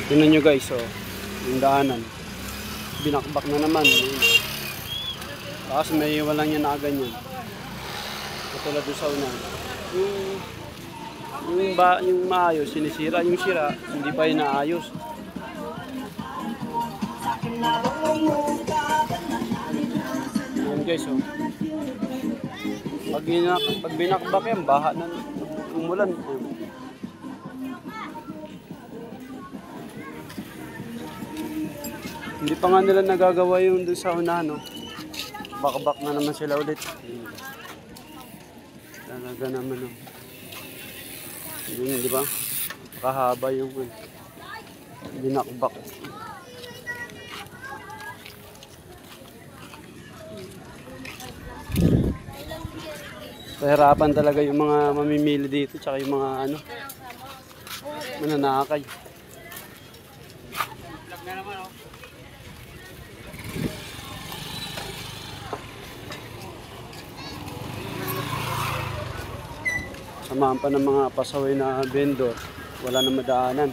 Tingnan nyo guys, oh, yung daanan. Binakbak na naman. Tapos may walang yan na ganyan. Katulad doon sa una. Yung maayos, sinisira. Yung sira, hindi pa inaayos. Yan guys, oh. Pag binakbak yan, baha na umulan. Hindi pa nga nila nagagawa yung doon sa una, no? Bakbak na naman sila ulit. Talaga naman, no? Yun, di ba? Kahaba yung binakbak. Pahirapan talaga yung mga mamimili dito, tsaka yung mga mananakay. Samahan pa ng mga pasaway na vendor, wala na madaanan.